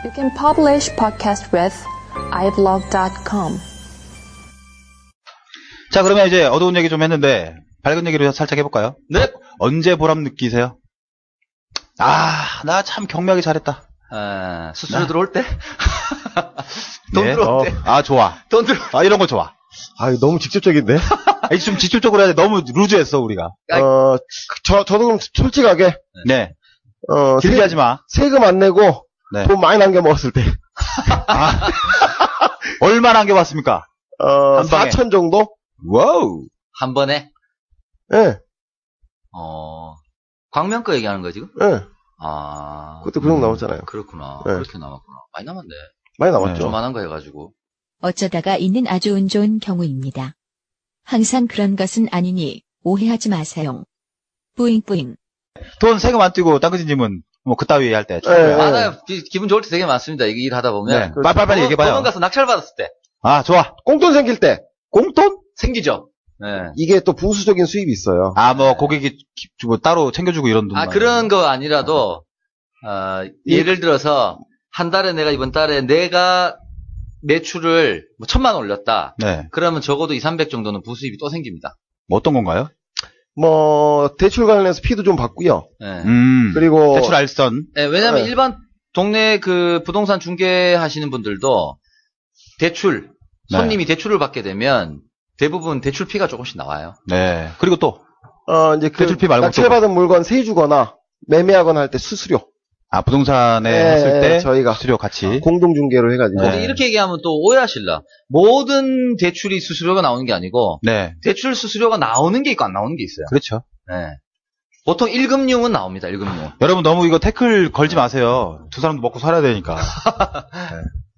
You can publish podcast with iblog.com. 자, 그러면 이제 어두운 얘기 좀 했는데 밝은 얘기로 살짝 해볼까요? 네. 언제 보람 느끼세요? 나 참 경미하게 잘했다. 수수료 들어올 때? 돈 네. 들어올 때? 좋아. 돈 들어. 이런 거 좋아. 너무 직접적인데? 좀 직접적으로 해야 돼. 너무 루즈했어, 우리가. 저도 그럼 솔직하게. 네. 길게 하지 마. 세금 안 내고, 네. 돈 많이 남겨 먹었을 때. 얼마나 남겨봤습니까? 한 방에. 4천 정도? 와우. 한 번에? 예. 광명 거 얘기하는 거야, 지금? 예. 그때 그 정도 남았잖아요. 그렇구나. 네. 그렇게 남았구나. 많이 남았네. 많이 남았죠. 조만한 거 해가지고. 어쩌다가 있는 아주 운 좋은 경우입니다. 항상 그런 것은 아니니 오해하지 마세요. 뿌잉뿌잉. 돈 세금 안 떼고 땅끝님은 뭐 그따위 할 때. 많아요. 기분 좋을 때 되게 많습니다. 이게 일하다 보면. 네. 빨리 얘기해봐요. 병원 가서 낙찰 받았을 때. 좋아. 꽁돈 생길 때. 공돈? 생기죠. 네. 이게 또 부수적인 수입이 있어요. 고객이 뭐 따로 챙겨주고 이런 돈. 그런 거 아니라도, 예를 들어서, 한 달에 내가 이번 달에 내가 매출을 뭐 1,000만 원 올렸다. 네. 그러면 적어도 200, 300 정도는 부수입이 또 생깁니다. 뭐 어떤 건가요? 대출 관련해서 피도 좀 받고요. 네. 그리고. 대출 알선. 네, 왜냐면 네. 일반 동네 그 부동산 중개하시는 분들도 대출, 손님이 대출을 받게 되면 대부분 대출피가 조금씩 나와요. 네. 그리고 또. 이제 대출피 말고 낙찰받은 물건 세주거나 매매하거나 할 때 수수료. 부동산에 네, 했을 때 저희가 수수료 같이 공동중개로 해가지고. 근데 이렇게 얘기하면 또 오해하실라. 모든 대출이 수수료가 나오는 게 아니고 네. 대출 수수료가 나오는 게 있고 안 나오는 게 있어요. 그렇죠. 네. 보통 1금융은 나옵니다. 1금융. 여러분 너무 이거 태클 걸지 마세요. 두 사람도 먹고 살아야 되니까.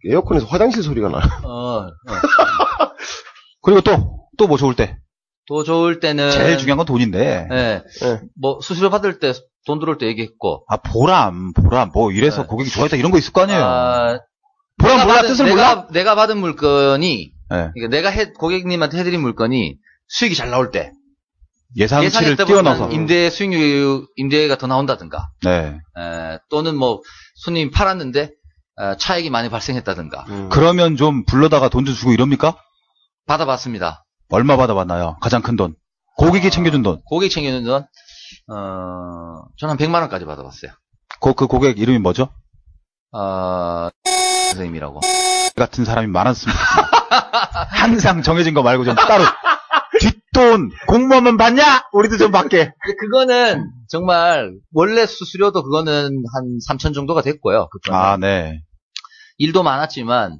에어컨에서 화장실 소리가 나요. 그리고 또 뭐 좋을 때. 또 좋을 때는 제일 중요한 건 돈인데. 네. 네. 뭐 수수료 받을 때 돈 들어올 때 얘기했고. 보람 뭐 이래서 네. 고객이 좋아했다 이런 거 있을 거 아니에요. 보람 내가 몰라 받은, 뜻을 몰라? 내가 받은 물건이 네. 그러니까 내가 고객님한테 해드린 물건이 수익이 잘 나올 때 예상치를 예상했다 뛰어넘어서. 보면 임대가 더 나온다든가. 네. 또는 뭐 손님이 팔았는데 차익이 많이 발생했다든가. 그러면 좀 불러다가 돈 좀 주고 이럽니까? 받아봤습니다. 얼마 받아봤나요? 가장 큰 돈. 고객이 챙겨준 돈. 고객 챙기는 돈, 저는 한 100만 원까지 받아봤어요. 그 고객 이름이 뭐죠? 선생님이라고. 같은 사람이 많았습니다. 항상 정해진 거 말고 좀 따로. 뒷돈 공무원만 받냐? 우리도 좀 받게. 그거는 정말 원래 수수료도 그거는 한 3천 정도가 됐고요. 그거는. 네. 일도 많았지만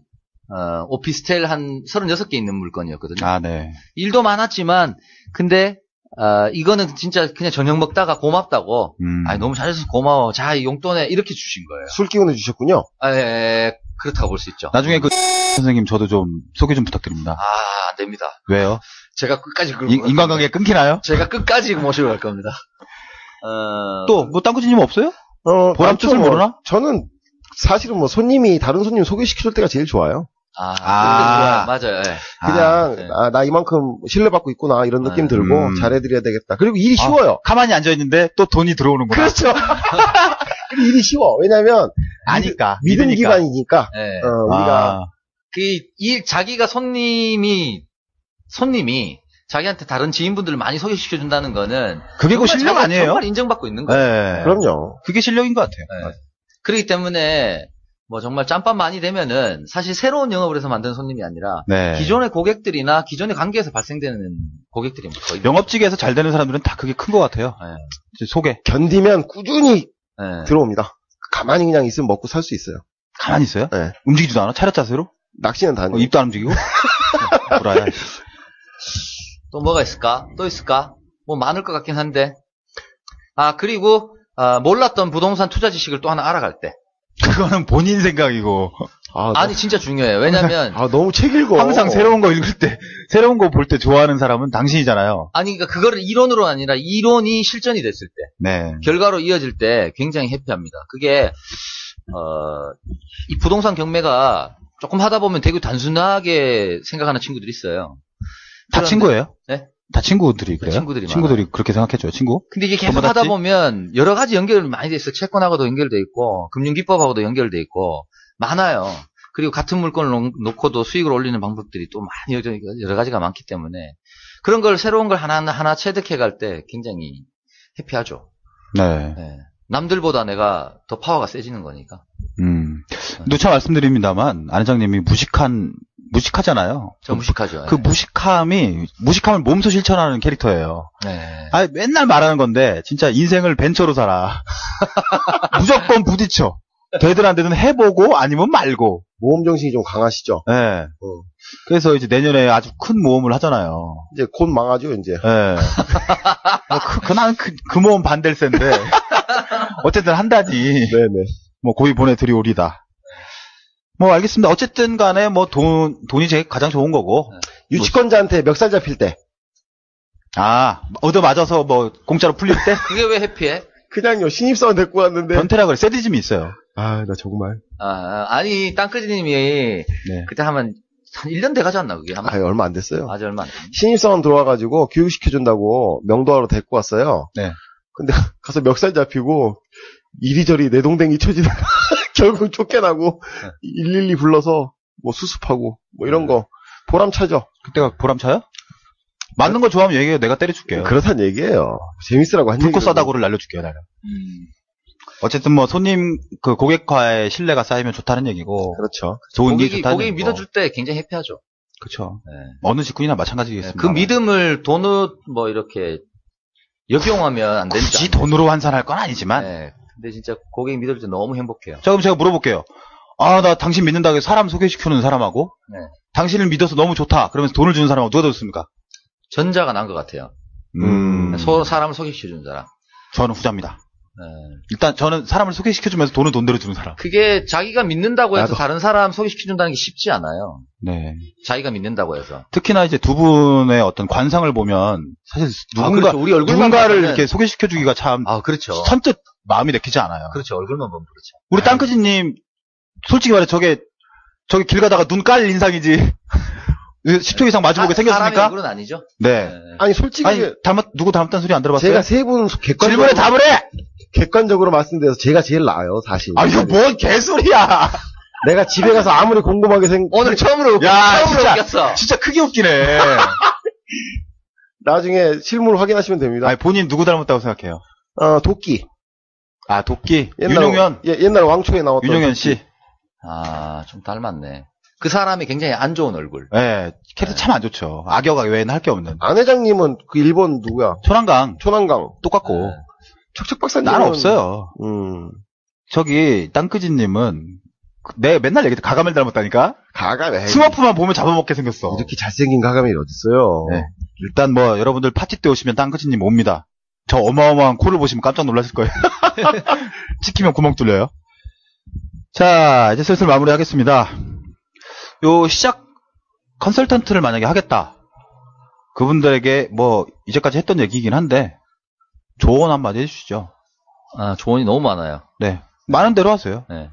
오피스텔 한 36개 있는 물건이었거든요. 네. 일도 많았지만 근데 이거는 진짜 그냥 저녁 먹다가 고맙다고. 너무 잘해서 고마워. 자, 이 용돈에 이렇게 주신 거예요. 술 기운을 주셨군요. 그렇다고 볼 수 있죠. 나중에 선생님 저도 좀 소개 좀 부탁드립니다. 안 됩니다. 왜요? 제가 끝까지 인간관계 끊기나요? 제가 끝까지 모시고 갈 겁니다. 또 뭐 땅구지님 없어요? 보람 뜻을 모르나? 저는 사실은 손님이 다른 손님 소개시켜줄 때가 제일 좋아요. 맞아요. 네. 그냥 네. 나 이만큼 신뢰받고 있구나 이런 느낌 들고 잘해드려야 되겠다. 그리고 일이 쉬워요. 가만히 앉아있는데 또 돈이 들어오는구나. 그렇죠. 그리고 일이 쉬워. 왜냐면 아니까 믿음 믿으니까. 기반이니까. 네. 우리가 자기가 손님이 자기한테 다른 지인분들을 많이 소개시켜준다는 거는 그게 그 실력 자기가 아니에요? 정말 인정받고 있는 거예요. 네. 그럼요. 그게 실력인 것 같아요. 네. 그렇기 때문에 뭐 정말 짬밥 많이 되면은 사실 새로운 영업을 해서 만드는 손님이 아니라 네. 기존의 고객들이나 기존의 관계에서 발생되는 고객들이 거의 영업직에서 잘 되는 사람들은 다 그게 큰 것 같아요. 네. 소개. 견디면 꾸준히 네. 들어옵니다. 가만히 그냥 있으면 먹고 살 수 있어요. 가만히 있어요? 네. 움직이지도 않아? 차렷 자세로? 낚시는 다니고. 입도 안 움직이고? 불아야. 또 뭐가 있을까? 또 있을까? 뭐 많을 것 같긴 한데. 그리고 몰랐던 부동산 투자 지식을 또 하나 알아갈 때. 그거는 본인 생각이고. 아니 진짜 중요해요. 왜냐면 너무 책 읽어. 항상 새로운 거 읽을 때, 새로운 거 볼 때 좋아하는 사람은 당신이잖아요. 아니 그러니까 그거를 이론으로 아니라 이론이 실전이 됐을 때, 네. 결과로 이어질 때 굉장히 해피합니다. 그게 이 부동산 경매가 조금 하다 보면 되게 단순하게 생각하는 친구들이 있어요. 다 친구예요? 네? 다 친구들이 그래요? 친구들이 그렇게 생각해줘요, 친구? 근데 이게 계속 하다 보면 여러 가지 연결이 많이 돼 있어. 채권하고도 연결돼 있고, 금융기법하고도 연결돼 있고, 많아요. 그리고 같은 물건을 놓고도 수익을 올리는 방법들이 또 많이 여러 가지가 많기 때문에 그런 걸 새로운 걸 하나하나 체득해 갈 때 굉장히 해피하죠. 네. 네. 남들보다 내가 더 파워가 세지는 거니까. 누차 말씀드립니다만, 안 회장님이 무식하잖아요. 저 무식하죠. 그 무식함을 몸소 실천하는 캐릭터예요. 네. 아니, 맨날 말하는 건데, 진짜 인생을 벤처로 살아. 무조건 부딪혀. 되든 안 되든 해보고, 아니면 말고. 모험 정신이 좀 강하시죠. 네. 그래서 이제 내년에 아주 큰 모험을 하잖아요. 이제 곧 망하죠, 이제. 네. 나는 그 모험 반댈세인데. 어쨌든 한다지. 네네. 뭐 고이 보내드리오리다. 뭐 알겠습니다. 어쨌든 간에 뭐 돈이 제일 가장 좋은 거고. 유치권자한테 멱살 잡힐 때. 얻어 맞아서 뭐 공짜로 풀릴 때? 그게 왜 해피해? 그냥요, 신입사원 데리고 왔는데. 변태라 그래. 세디즘이 있어요. 나 정말. 아니, 땅끄지님이 네. 그때 한 1년 돼 가지 않나, 그게? 얼마 안 됐어요. 아직 얼마 안 됐네. 신입사원 들어와가지고 교육시켜준다고 명도하러 데리고 왔어요. 네. 근데 가서 멱살 잡히고 이리저리 내동댕이 쳐지다가 결국 쫓겨나고 112 불러서 뭐 수습하고 뭐 이런 거 보람차죠. 그때가 보람차요? 맞는 거 좋아하면 얘기해요. 내가 때려줄게요. 그렇단 얘기예요. 재밌으라고 한 얘기. 불꽃 싸다구를 날려줄게요, 나는. 어쨌든 뭐 손님, 고객과의 신뢰가 쌓이면 좋다는 얘기고. 그렇죠. 좋은 일이 좋다는 고객이 얘기고. 믿어줄 때 굉장히 해피하죠. 그렇죠. 네. 어느 직군이나 마찬가지겠습니다. 그 믿음을 돈으로 뭐 이렇게 역용하면 안 되니까. 굳이 돈으로 환산할 건 아니지만. 네. 근데 진짜 고객이 믿어줄 때 너무 행복해요. 자, 그럼 제가 물어볼게요. 나 당신 믿는다고 해서 사람 소개시켜주는 사람하고. 네. 당신을 믿어서 너무 좋다. 그러면서 돈을 주는 사람하고 누가 더 좋습니까? 전자가 난 것 같아요. 사람을 소개시켜주는 사람. 저는 후자입니다. 네. 일단 저는 사람을 소개시켜주면서 돈은 돈대로 주는 사람. 그게 자기가 믿는다고 해서 나도. 다른 사람 소개시켜준다는 게 쉽지 않아요. 네. 자기가 믿는다고 해서. 특히나 이제 두 분의 어떤 관상을 보면 사실 그렇죠. 우리 얼굴만 누군가를 보면은- 이렇게 소개시켜주기가 참 그렇죠. 선뜻 마음이 내키지 않아요. 그렇죠. 얼굴만 보면 그렇죠. 우리 땅크지님 솔직히 말해 저게 길 가다가 눈 깔 인상이지 10초 이상 마주보게 사람의 생겼습니까? 얼굴은 아니죠. 네. 아니 솔직히 아니 누구 닮았다는 소리 안 들어봤어요? 제가 세 분 질문에 답을 해! 객관적으로 말씀드려서 제가 제일 나아요, 사실. 이거 뭔 개소리야! 내가 집에 가서 아무리 궁금하게 오늘 처음으로 야, 처음으로 웃겼어. 진짜 크게 웃기네. 나중에 실물 확인하시면 됩니다. 아니, 본인 누구 닮았다고 생각해요? 도끼. 도끼. 옛날 윤용현. 옛날 왕초에 나왔던 윤용현 도끼. 씨. 좀 닮았네. 그 사람이 굉장히 안 좋은 얼굴. 네. 캐릭터 참 안 좋죠. 악역 외에는 할 게 없는. 안 회장님은 그 일본 누구야? 초난강. 초난강. 똑같고. 네. 척척 박사님은 나는 없어요. 저기 땅끄지님은 내가 맨날 얘기해 가가멜 닮았다니까. 가감이 스머프만 보면 잡아먹게 생겼어. 이렇게 잘생긴 가감이 어딨어요. 네. 일단 뭐 여러분들 파티 때 오시면 땅끄지님 옵니다. 저 어마어마한 코를 보시면 깜짝 놀라실 거예요. 찍히면 구멍 뚫려요. 자, 이제 슬슬 마무리하겠습니다. 요 시작 컨설턴트를 만약에 하겠다. 그분들에게 뭐 이제까지 했던 얘기이긴 한데 조언 한마디 해주시죠. 조언이 너무 많아요. 네, 많은 대로 하세요. 네.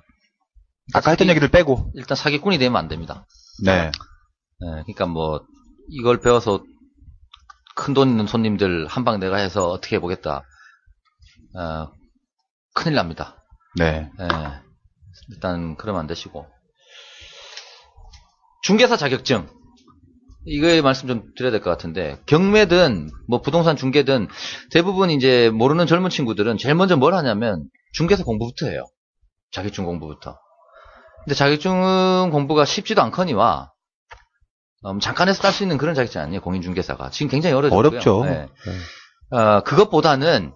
아까 했던 얘기를 빼고. 일단 사기꾼이 되면 안 됩니다. 네. 그러니까 뭐 이걸 배워서 큰 돈 있는 손님들 한 방 내가 해서 어떻게 해보겠다. 큰일 납니다. 네. 일단 그러면 안 되시고. 중개사 자격증. 이거에 말씀 좀 드려야 될 것 같은데, 경매든 뭐 부동산 중개든 대부분 이제 모르는 젊은 친구들은 제일 먼저 뭘 하냐면 중개사 공부부터 해요. 자격증 공부부터. 근데 자격증 공부가 쉽지도 않거니와 잠깐 해서 딸 수 있는 그런 자격증 아니에요. 공인중개사가 지금 굉장히 어려졌고요. 어렵죠. 네. 그것보다는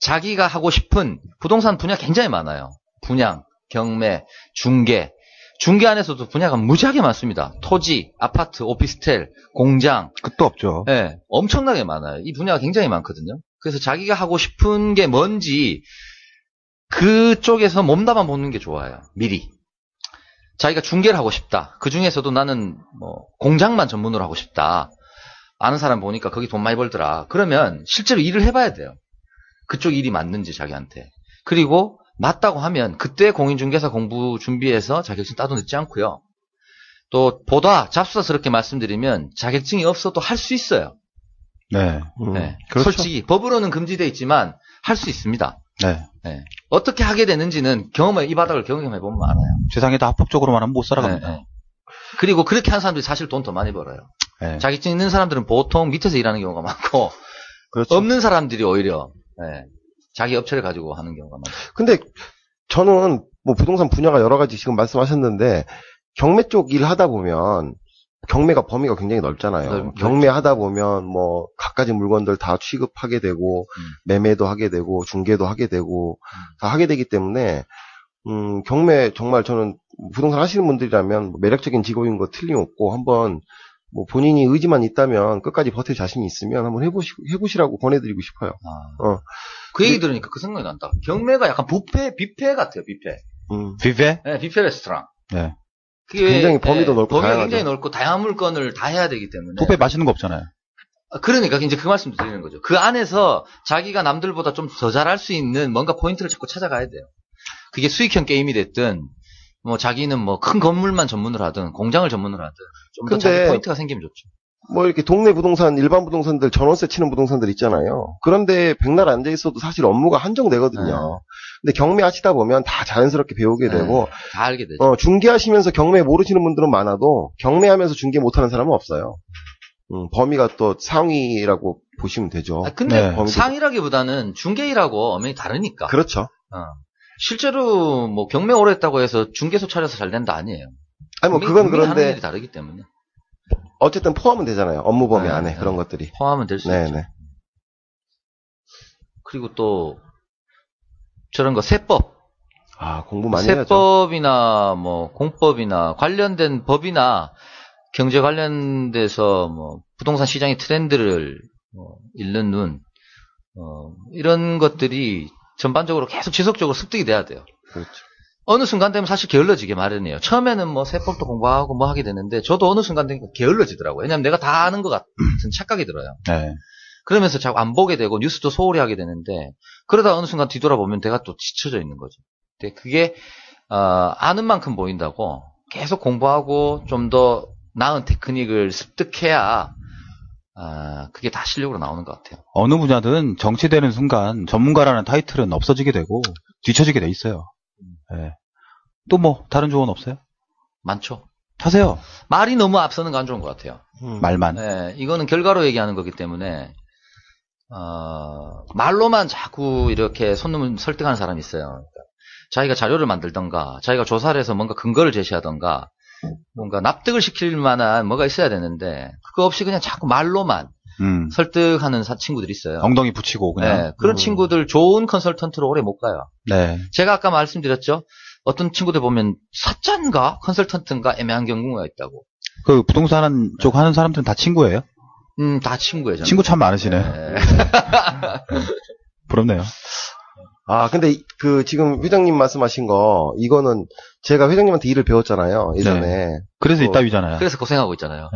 자기가 하고 싶은 부동산 분야 굉장히 많아요. 분양, 경매, 중개. 중개 안에서도 분야가 무지하게 많습니다. 토지, 아파트, 오피스텔, 공장. 끝도 없죠. 네, 엄청나게 많아요. 이 분야가 굉장히 많거든요. 그래서 자기가 하고 싶은 게 뭔지 그쪽에서 몸담아 보는 게 좋아요. 미리. 자기가 중개를 하고 싶다. 그 중에서도 나는 뭐 공장만 전문으로 하고 싶다. 아는 사람 보니까 거기 돈 많이 벌더라. 그러면 실제로 일을 해봐야 돼요. 그쪽 일이 맞는지 자기한테. 그리고 맞다고 하면 그때 공인중개사 공부 준비해서 자격증 따도 늦지 않고요. 또 보다 잡수다스럽게 말씀드리면 자격증이 없어도 할 수 있어요. 네. 네. 그렇죠. 솔직히 법으로는 금지되어 있지만 할 수 있습니다. 네. 네. 어떻게 하게 되는지는 이 바닥을 경험해보면 알아요. 세상에 다 합법적으로만 하면 못 살아갑니다. 네. 그리고 그렇게 하는 사람들이 사실 돈 더 많이 벌어요. 네. 자격증 있는 사람들은 보통 밑에서 일하는 경우가 많고, 그렇죠. 없는 사람들이 오히려, 자기 업체를 가지고 하는 경우가 많아요. 근데 저는 뭐 부동산 분야가 여러 가지 지금 말씀하셨는데 경매 쪽 일 하다 보면 경매가 범위가 굉장히 넓잖아요. 경매 하다 보면 뭐 갖가지 물건들 다 취급하게 되고 매매도 하게 되고 중개도 하게 되고 다 하게 되기 때문에 경매 정말 저는 부동산 하시는 분들이라면 매력적인 직업인 거 틀림없고 한번 뭐 본인이 의지만 있다면 끝까지 버틸 자신이 있으면 한번 해보시라고 권해드리고 싶어요. 그 얘기 들으니까 그 생각이 난다. 경매가 약간 뷔페 같아요, 뷔페. 뷔페? 네, 뷔페 레스토랑. 네. 그게 굉장히 범위도 넓고 범위가 다양하죠. 굉장히 넓고 다양한 물건을 다 해야 되기 때문에. 뷔페 맛있는 거 없잖아요. 그러니까 이제 그 말씀 드리는 거죠. 그 안에서 자기가 남들보다 좀 더 잘할 수 있는 뭔가 포인트를 자꾸 찾아가야 돼요. 그게 수익형 게임이 됐든, 뭐 자기는 뭐 큰 건물만 전문을 하든, 공장을 전문을 하든, 좀 더 자기 포인트가 생기면 좋죠. 뭐 이렇게 동네 부동산, 일반 부동산들 전월세 치는 부동산들 있잖아요. 그런데 백날 앉아 있어도 사실 업무가 한정되거든요. 근데 경매 하시다 보면 다 자연스럽게 배우게 되고, 다 알게 되죠. 중개하시면서 경매 모르시는 분들은 많아도 경매하면서 중개 못하는 사람은 없어요. 범위가 또 상위라고 보시면 되죠. 근데 네. 상이라기보다는 중개일하고 엄연히 다르니까. 그렇죠. 실제로 뭐 경매 오래 했다고 해서 중개소 차려서 잘 된다 아니에요. 아니 뭐 그건 하는 그런데 일이 다르기 때문에. 어쨌든 포함은 되잖아요. 업무 범위 네, 안에 네. 그런 것들이. 포함은 될 수 있죠. 네네. 그리고 또 저런 거 세법. 공부 많이 해야죠. 세법이나 뭐 공법이나 관련된 법이나 경제 관련돼서 뭐 부동산 시장의 트렌드를 읽는 눈 이런 것들이 전반적으로 계속 지속적으로 습득이 돼야 돼요. 그렇죠. 어느 순간 되면 사실 게을러지게 마련이에요. 처음에는 뭐 세법도 공부하고 뭐 하게 되는데 저도 어느 순간 되니까 게을러지더라고요. 왜냐면 내가 다 아는 것 같은 착각이 들어요. 네. 그러면서 자꾸 안 보게 되고 뉴스도 소홀히 하게 되는데 그러다 어느 순간 뒤돌아보면 내가 또 지쳐져 있는 거죠. 근데 그게 아는 만큼 보인다고 계속 공부하고 좀 더 나은 테크닉을 습득해야 그게 다 실력으로 나오는 것 같아요. 어느 분야든 정치되는 순간 전문가라는 타이틀은 없어지게 되고 뒤처지게 돼 있어요. 네. 또 뭐 다른 조언 없어요? 많죠. 하세요. 말이 너무 앞서는 거 안 좋은 것 같아요. 말만. 네, 이거는 결과로 얘기하는 거기 때문에 말로만 자꾸 이렇게 손님을 설득하는 사람이 있어요. 그러니까 자기가 자료를 만들던가 자기가 조사를 해서 뭔가 근거를 제시하던가 뭔가 납득을 시킬 만한 뭐가 있어야 되는데 그거 없이 그냥 자꾸 말로만 설득하는 친구들이 있어요. 엉덩이 붙이고 그냥. 네, 그런 친구들 좋은 컨설턴트로 오래 못 가요. 네. 제가 아까 말씀드렸죠. 어떤 친구들 보면 사짠가 컨설턴트인가 애매한 경우가 있다고. 그 부동산 쪽 하는 사람들은 다 친구예요? 다 친구예요. 저는. 친구 참 많으시네. 네. 부럽네요. 근데 지금 회장님 말씀하신 거 이거는 제가 회장님한테 일을 배웠잖아요. 예전에. 네. 그래서 이따위잖아요. 그래서 고생하고 있잖아요.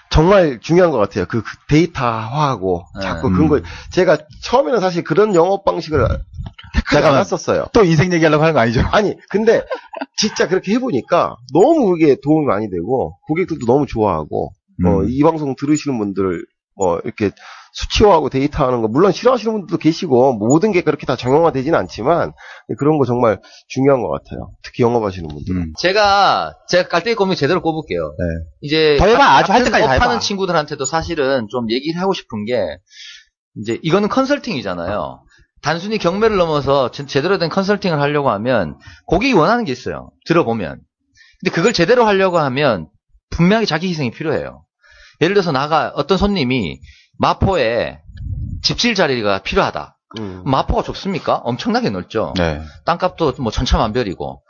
정말 중요한 것 같아요. 그 데이터화하고 자꾸 근거. 제가 처음에는 사실 그런 영업 방식을 택하지 않았었어요. 또 인생 얘기하려고 하는 거 아니죠? 아니, 근데 진짜 그렇게 해보니까 너무 그게 도움이 많이 되고 고객들도 너무 좋아하고 이 방송 들으시는 분들 이렇게 수치화하고 데이터하는 거 물론 싫어하시는 분들도 계시고 모든 게 그렇게 다 정형화되지는 않지만 그런 거 정말 중요한 것 같아요. 특히 영업하시는 분들은. 제가 깔때기 꼽는 제대로 꼽을게요. 네. 이제 더 해봐. 아주 할 때까지 다 해봐. 하는 친구들한테도 사실은 좀 얘기를 하고 싶은 게 이제 이거는 컨설팅이잖아요. 단순히 경매를 넘어서 제대로 된 컨설팅을 하려고 하면 고객이 원하는 게 있어요. 들어보면. 근데 그걸 제대로 하려고 하면 분명히 자기 희생이 필요해요. 예를 들어서 어떤 손님이 마포에 집질 자리가 필요하다. 마포가 좁습니까? 엄청나게 넓죠. 네. 땅값도 뭐 천차만별이고.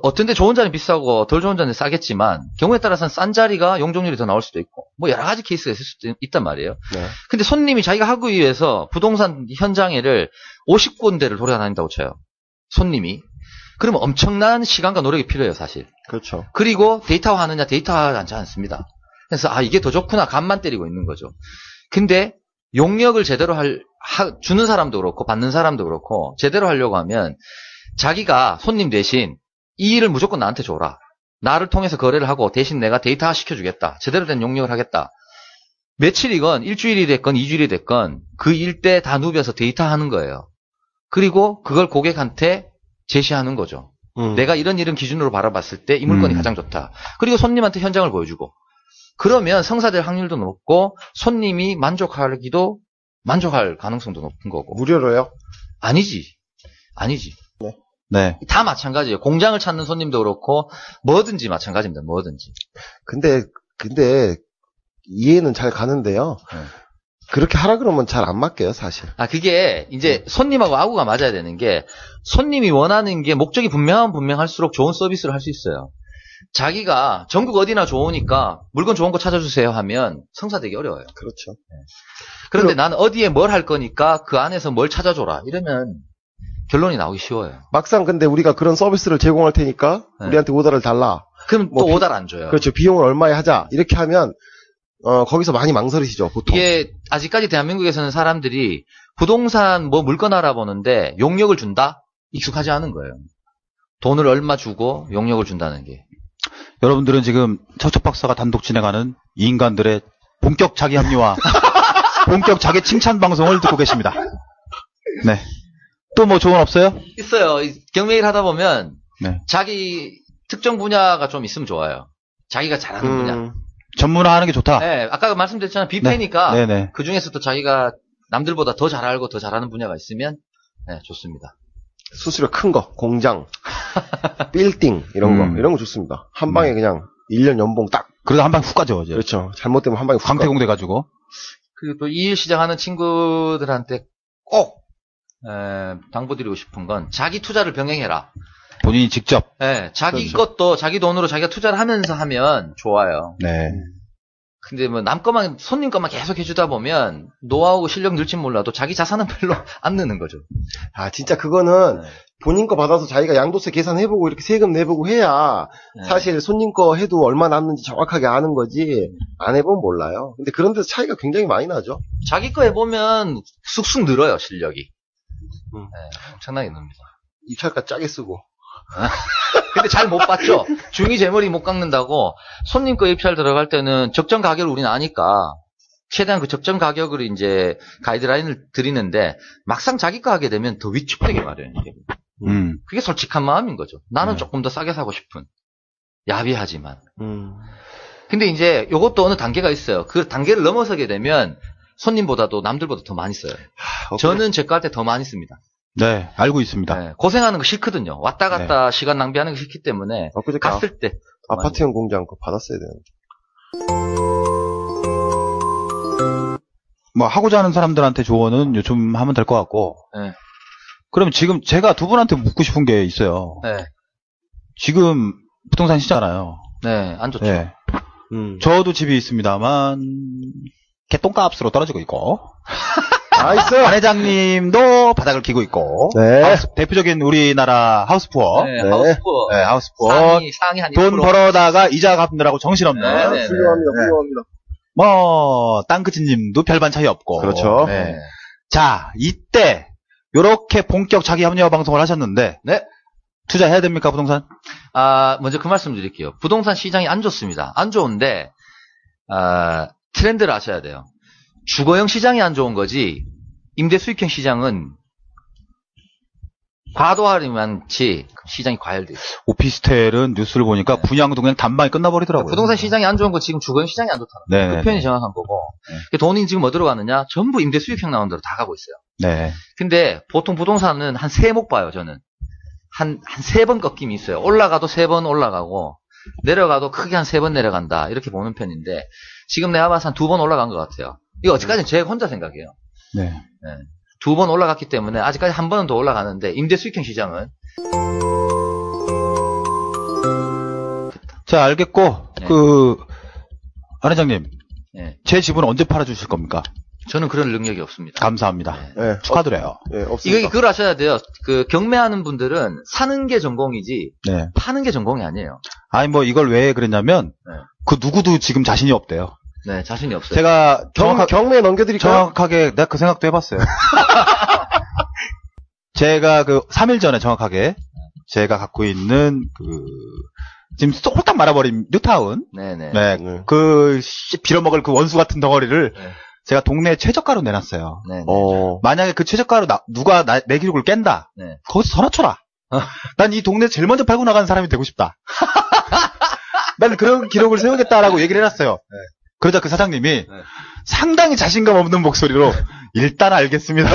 어떤 데 좋은 자리는 비싸고 덜 좋은 자리는 싸겠지만 경우에 따라서는 싼 자리가 용적률이 더 나올 수도 있고 뭐 여러 가지 케이스가 있을 수도 있단 말이에요. 네. 근데 손님이 자기가 하기 위해서 부동산 현장에를 50군데를 돌아다닌다고 쳐요. 손님이. 그러면 엄청난 시간과 노력이 필요해요, 사실. 그렇죠. 그리고 데이터화하느냐, 데이터화하지 않습니다. 그래서 이게 더 좋구나 간만 때리고 있는 거죠. 근데 용역을 제대로 주는 사람도 그렇고 받는 사람도 그렇고 제대로 하려고 하면 자기가 손님 대신 이 일을 무조건 나한테 줘라. 나를 통해서 거래를 하고 대신 내가 데이터화 시켜주겠다. 제대로 된 용역을 하겠다. 며칠이건 일주일이 됐건 2주일이 됐건 그 일대 다 누벼서 데이터하는 거예요. 그리고 그걸 고객한테 제시하는 거죠. 내가 이런 기준으로 바라봤을 때 이 물건이 가장 좋다. 그리고 손님한테 현장을 보여주고. 그러면 성사될 확률도 높고 손님이 만족할 가능성도 높은 거고. 무료로요? 아니지. 네. 다 마찬가지예요. 공장을 찾는 손님도 그렇고 뭐든지 마찬가지입니다. 뭐든지. 근데 이해는 잘 가는데요. 네. 그렇게 하라 그러면 잘 안 맞게요, 사실. 그게 이제 손님하고 아구가 맞아야 되는 게 손님이 원하는 게 목적이 분명할수록 좋은 서비스를 할 수 있어요. 자기가 전국 어디나 좋으니까 물건 좋은 거 찾아주세요 하면 성사되기 어려워요. 그렇죠. 그런데 나는 어디에 뭘 할 거니까 그 안에서 뭘 찾아줘라. 이러면 결론이 나오기 쉬워요. 막상 근데 우리가 그런 서비스를 제공할 테니까 네. 우리한테 오더를 달라. 그럼 또 오더를 안 줘요. 그렇죠. 비용을 얼마에 하자. 이렇게 하면 거기서 많이 망설이시죠, 보통. 이게 아직까지 대한민국에서는 사람들이 부동산 물건 알아보는데 용역을 준다? 익숙하지 않은 거예요. 돈을 얼마 주고 용역을 준다는 게. 여러분들은 지금 척척 박사가 단독 진행하는 이 인간들의 본격 자기 합리화, 본격 자기 칭찬 방송을 듣고 계십니다. 네. 또 뭐 조언 없어요? 있어요. 경매일 하다 보면 네. 자기 특정 분야가 좀 있으면 좋아요. 자기가 잘하는 분야. 전문화하는 게 좋다. 네, 아까 말씀드렸잖아요. 뷔페니까 네네. 그 중에서도 자기가 남들보다 더 잘 알고 더 잘하는 분야가 있으면 네, 좋습니다. 수수료 큰 거, 공장, 빌딩 이런 거 좋습니다. 한 방에 그냥 1년 연봉 딱. 그래도 한 방 훅 가죠. 이제. 그렇죠. 잘못되면 한 방에 훅 가. 광태공 돼가지고. 그리고 또 이 일 시작하는 친구들한테 꼭 당부드리고 싶은 건 자기 투자를 병행해라. 본인이 직접. 네, 자기 그렇죠. 것도 자기 돈으로 자기가 투자를 하면서 하면 좋아요. 네. 근데 남 것만, 손님 것만 계속 해주다 보면 노하우고 실력 늘진 몰라도 자기 자산은 별로 안 느는 거죠. 진짜 그거는 네. 본인 거 받아서 자기가 양도세 계산해보고 이렇게 세금 내보고 해야 네. 사실 손님 거 해도 얼마 남는지 정확하게 아는 거지 안 해보면 몰라요. 근데 그런 데서 차이가 굉장히 많이 나죠. 자기 거 해보면 쑥쑥 늘어요, 실력이. 네, 엄청나게 늡니다. 입찰가 짜게 쓰고. 근데 잘 못 봤죠? 중위 재물이 못 깎는다고 손님 거 입찰 들어갈 때는 적정 가격을 우리는 아니까 최대한 그 적정 가격으로 이제 가이드라인을 드리는데 막상 자기 거 하게 되면 더 위축되게 마련이에요. 그게 솔직한 마음인 거죠. 나는 조금 더 싸게 사고 싶은. 야비하지만. 근데 이제 요것도 어느 단계가 있어요. 그 단계를 넘어서게 되면 손님보다도 남들보다 더 많이 써요. 저는 제 거 할 때 더 많이 씁니다. 네, 알고 있습니다. 네, 고생하는 거 싫거든요. 왔다 갔다 시간 낭비하는 거 싫기 때문에 그저께 갔을 때 아파트형 공장 그거 받았어야 되는데. 뭐 하고자 하는 사람들한테 조언은 요즘 하면 될 것 같고. 네. 그럼 지금 제가 두 분한테 묻고 싶은 게 있어요. 네. 지금 부동산 시잖아요. 네, 안 좋죠. 네. 저도 집이 있습니다만 개똥값으로 떨어지고 있고. 나이스. 안 회장님도 바닥을 기고 있고. 네. 대표적인 우리나라 하우스푸어. 네, 네. 하우스푸어. 네, 하우스푸어. 상위 한 1%. 돈 벌어다가 이자 갚느라고 정신없는. 네, 네. 훌륭합니다. 네. 훌륭합니다. 뭐 땅끝님도 별반 차이 없고. 그렇죠. 네. 자, 이때 요렇게 본격 자기 합리화 방송을 하셨는데. 네. 투자해야 됩니까, 부동산? 먼저 그 말씀 드릴게요. 부동산 시장이 안 좋습니다. 안 좋은데, 트렌드를 아셔야 돼요. 주거형 시장이 안 좋은 거지, 임대 수익형 시장은 과도하리만치 시장이 과열돼 있어요. 오피스텔은 뉴스를 보니까 분양도 그냥 단방에 끝나버리더라고요. 부동산 시장이 안 좋은 거 지금 주거형 시장이 안 좋다는 거예요. 네. 그 표현이 정확한 거고. 돈이 지금 어디로 가느냐? 전부 임대 수익형 나오는 데로 다 가고 있어요. 네. 근데 보통 부동산은 한 3목 봐요, 저는. 한 3번 꺾임이 있어요. 올라가도 3번 올라가고, 내려가도 크게 한 3번 내려간다. 이렇게 보는 편인데, 지금 내가 봐서 한 2번 올라간 것 같아요. 이거 어찌까지는 제가 혼자 생각해요. 네. 네. 2번 올라갔기 때문에, 아직까지 한 번은 더 올라가는데, 임대 수익형 시장은. 자, 알겠고, 네. 안 회장님. 네. 제 집은 언제 팔아주실 겁니까? 저는 그런 능력이 없습니다. 감사합니다. 네. 축하드려요. 네, 없습니다. 그걸 아셔야 돼요. 경매하는 분들은 사는 게 전공이지, 네. 파는 게 전공이 아니에요. 아니, 뭐, 이걸 왜 그랬냐면, 네. 그 누구도 지금 자신이 없대요. 네, 자신이 없어요. 제가 경매에 넘겨드릴까요? 정확하게, 내가 그 생각도 해봤어요. 제가 3일 전에 정확하게, 제가 갖고 있는, 지금 쏙딱 말아버린 뉴타운. 네네. 네. 네. 빌어먹을 그 원수 같은 덩어리를 네. 제가 동네에 최저가로 내놨어요. 네. 만약에 그 최저가로 누가 내 기록을 깬다. 네. 거기서 더 낮춰라. 난 이 동네 제일 먼저 팔고 나가는 사람이 되고 싶다. 난 그런 기록을 세우겠다라고 얘기를 해놨어요. 그러자 그 사장님이 상당히 자신감 없는 목소리로 일단 알겠습니다.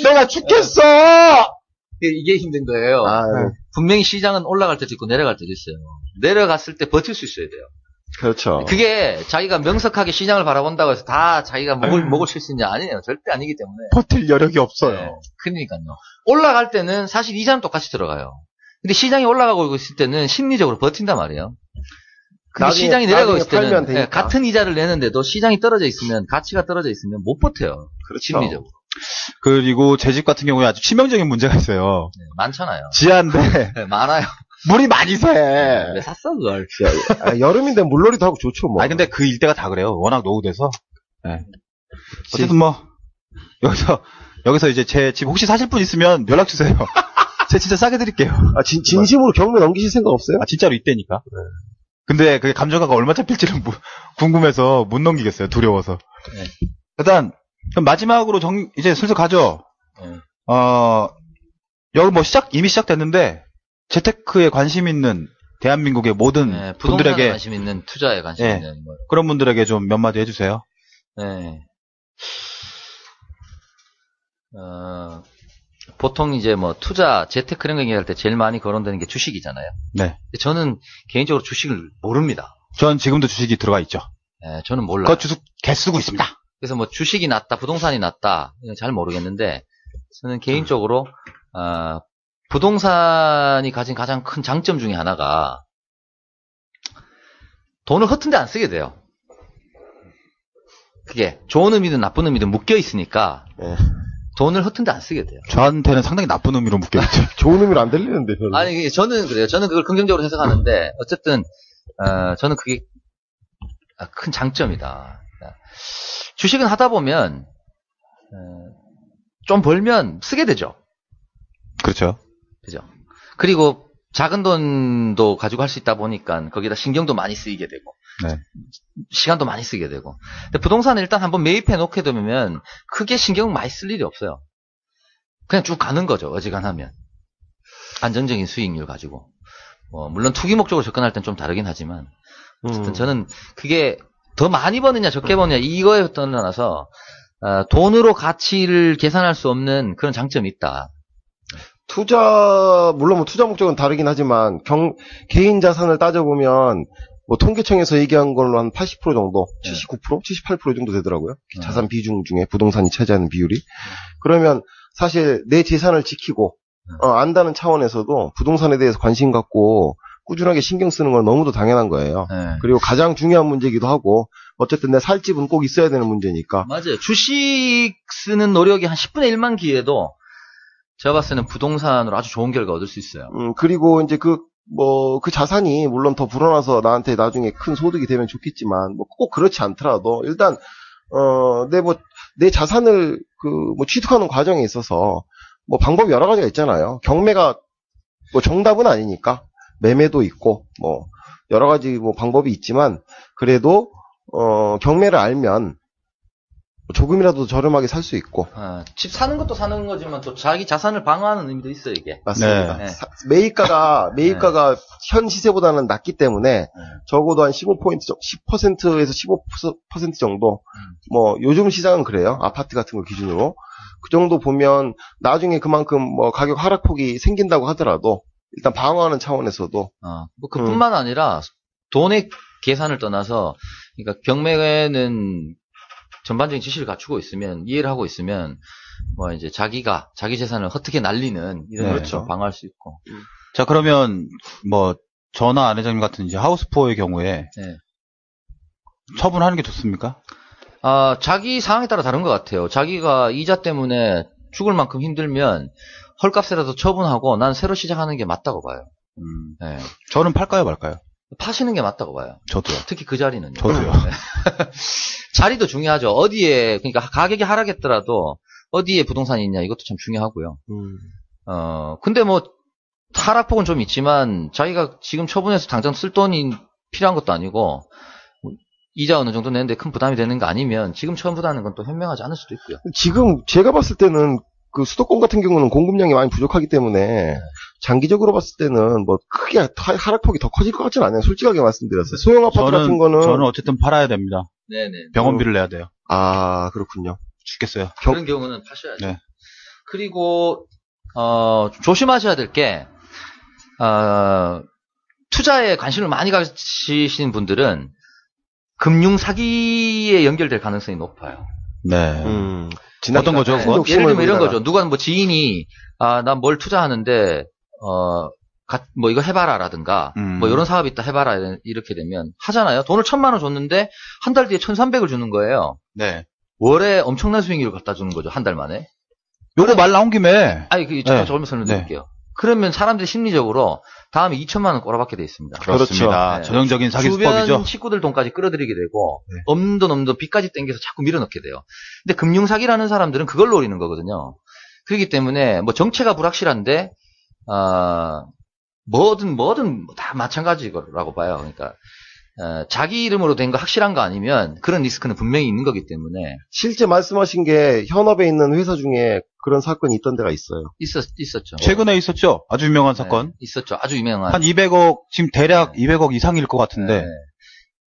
내가 죽겠어! 이게 힘든 거예요. 분명히 시장은 올라갈 때도 있고 내려갈 때도 있어요. 내려갔을 때 버틸 수 있어야 돼요. 그렇죠. 그게 자기가 명석하게 시장을 바라본다고 해서 다 자기가 목을 칠 수 있냐? 아니에요. 절대 아니기 때문에. 버틸 여력이 없어요. 네, 그러니까요. 올라갈 때는 사실 이자는 똑같이 들어가요. 근데 시장이 올라가고 있을 때는 심리적으로 버틴단 말이에요. 근데 시장이 내려가고 있을 때는 같은 이자를 내는데도 시장이 떨어져 있으면, 가치가 떨어져 있으면 못 버텨요. 그렇죠. 심리적으로. 그리고 제 집 같은 경우에 아주 치명적인 문제가 있어요. 네, 많잖아요. 지하인데 네, 많아요. 물이 많이 새. 왜 샀어 그걸? 여름인데 물놀이도 하고 좋죠 뭐. 아니 근데 그 일대가 다 그래요. 워낙 노후돼서. 네. 어쨌든 뭐 여기서 이제 제 집 혹시 사실 분 있으면 연락 주세요. 제가 진짜 싸게 드릴게요. 진심으로 경매 넘기실 생각 없어요? 진짜로 이때니까. 근데 그게 감정가가 얼마 잡힐지는 궁금해서 못 넘기겠어요. 두려워서. 네. 일단 그럼 마지막으로 이제 슬슬 가죠. 여기 뭐 이미 시작됐는데 재테크에 관심 있는 대한민국의 모든 부동산에 분들에게 관심 있는, 투자에 관심 있는 뭐. 그런 분들에게 좀 몇 마디 해주세요. 네. 보통 이제 뭐 투자, 재테크 이런 거 얘기할 때 제일 많이 거론되는 게 주식이잖아요. 네. 근데 저는 개인적으로 주식을 모릅니다. 전 지금도 주식이 들어가 있죠. 네, 저는 몰라요. 그거 주식 개 쓰고 있습니다. 그래서 뭐 주식이 낫다, 부동산이 낫다, 이건 잘 모르겠는데, 저는 개인적으로, 부동산이 가진 가장 큰 장점 중에 하나가, 돈을 허튼 데 안 쓰게 돼요. 그게 좋은 의미든 나쁜 의미든 묶여 있으니까, 돈을 허튼 데 안 쓰게 돼요. 저한테는 상당히 나쁜 의미로 묶여있죠. 좋은 의미로 안 들리는데, 별로. 아니, 저는 그래요. 저는 그걸 긍정적으로 해석하는데, 어쨌든, 저는 그게 큰 장점이다. 주식은 하다 보면, 좀 벌면 쓰게 되죠. 그렇죠. 그죠. 그리고 작은 돈도 가지고 할 수 있다 보니까 거기다 신경도 많이 쓰이게 되고, 네. 시간도 많이 쓰게 되고. 근데 부동산은 일단 한번 매입해 놓게 되면 크게 신경 많이 쓸 일이 없어요. 그냥 쭉 가는 거죠. 어지간하면. 안정적인 수익률 가지고. 물론 투기 목적으로 접근할 땐 좀 다르긴 하지만, 어쨌든 저는 그게 더 많이 버느냐 적게 버느냐 이거에 떠나서 돈으로 가치를 계산할 수 없는 그런 장점이 있다. 물론 뭐 투자 목적은 다르긴 하지만, 개인 자산을 따져보면, 뭐 통계청에서 얘기한 걸로 한 80% 정도, 79%? 78% 정도 되더라고요. 자산 비중 중에 부동산이 차지하는 비율이. 그러면 사실 내 재산을 지키고, 안다는 차원에서도 부동산에 대해서 관심 갖고 꾸준하게 신경 쓰는 건 너무도 당연한 거예요. 네. 그리고 가장 중요한 문제이기도 하고, 어쨌든 내 살 집은 꼭 있어야 되는 문제니까. 맞아요. 주식 쓰는 노력이 한 10분의 1만 기에도 제가 봤을 때는 부동산으로 아주 좋은 결과 얻을 수 있어요. 그리고 이제 그 자산이 물론 더 불어나서 나한테 나중에 큰 소득이 되면 좋겠지만, 뭐 꼭 그렇지 않더라도, 일단, 내 자산을 취득하는 과정에 있어서, 뭐 방법이 여러 가지가 있잖아요. 경매가 뭐 정답은 아니니까, 매매도 있고, 뭐, 여러 가지 뭐 방법이 있지만, 그래도, 경매를 알면, 조금이라도 저렴하게 살 수 있고. 집 사는 것도 사는 거지만 또 자기 자산을 방어하는 의미도 있어요, 이게. 맞습니다. 네. 매입가가 현 시세보다는 낮기 때문에 적어도 한 10%에서 15% 정도. 뭐 요즘 시장은 그래요. 아파트 같은 거 기준으로. 그 정도 보면 나중에 그만큼 뭐 가격 하락폭이 생긴다고 하더라도 일단 방어하는 차원에서도. 뭐 그뿐만 아니라 돈의 계산을 떠나서, 그러니까 경매는 전반적인 지식을 갖추고 있으면, 이해를 하고 있으면, 뭐 이제 자기 재산을 헛되게 날리는 이런 걸 그렇죠. 방어할 수 있고. 자, 그러면 뭐 저나 안 회장님 같은 이제 하우스포의 경우에 처분하는 게 좋습니까? 자기 상황에 따라 다른 것 같아요. 자기가 이자 때문에 죽을 만큼 힘들면 헐값이라도 처분하고 난 새로 시작하는 게 맞다고 봐요. 네. 저는 팔까요 말까요? 파시는 게 맞다고 봐요. 저도요. 특히 그 자리는요. 저도요. 자리도 중요하죠. 어디에, 그러니까 가격이 하락했더라도 어디에 부동산이 있냐, 이것도 참 중요하고요. 근데 뭐 하락폭은 좀 있지만 자기가 지금 처분해서 당장 쓸 돈이 필요한 것도 아니고, 이자 어느 정도 내는데 큰 부담이 되는 거 아니면 지금 처음보다는 건 또 현명하지 않을 수도 있고요. 지금 제가 봤을 때는 그 수도권 같은 경우는 공급량이 많이 부족하기 때문에 장기적으로 봤을 때는 뭐 크게 하락폭이 더 커질 것 같지는 않아요. 솔직하게 말씀드렸어요. 소형 아파트 같은 거는 저는 어쨌든 팔아야 됩니다. 네네. 병원비를 내야 돼요. 아 그렇군요. 죽겠어요. 그런 경우는 파셔야죠. 네. 그리고 조심하셔야 될 게 투자에 관심을 많이 가지신 분들은 금융 사기에 연결될 가능성이 높아요. 네. 어떤 거죠? 네. 그건? 예를 들면 이런 거죠. 누가 뭐 지인이 난 뭘 투자하는데 뭐 이거 해봐라라든가 뭐 이런 사업 있다 해봐라 이렇게 되면 하잖아요. 돈을 1,000만 원 줬는데 한 달 뒤에 1,300을 주는 거예요. 네. 월에 엄청난 수익률을 갖다 주는 거죠. 한 달 만에. 요거 말 나온 김에. 아니 잠깐 조금 설명드릴게요. 그러면 사람들이 심리적으로 다음에 2,000만 원 꼬라박게 돼 있습니다. 그렇습니다. 네. 전형적인 사기 주변 수법이죠. 식구들 돈까지 끌어들이게 되고 네. 없는 돈 빚까지 땡겨서 자꾸 밀어넣게 돼요. 근데 금융 사기라는 사람들은 그걸 노리는 거거든요. 그렇기 때문에 뭐 정체가 불확실한데 뭐든 다 마찬가지라고 봐요. 그러니까 자기 이름으로 된 거 확실한 거 아니면 그런 리스크는 분명히 있는 거기 때문에 실제 말씀하신 게 현업에 있는 회사 중에 그런 사건이 있던 데가 있어요. 있었죠. 최근에 있었죠. 아주 유명한 사건. 네, 있었죠. 아주 유명한. 한 200억, 지금 대략 200억 이상일 것 같은데. 네.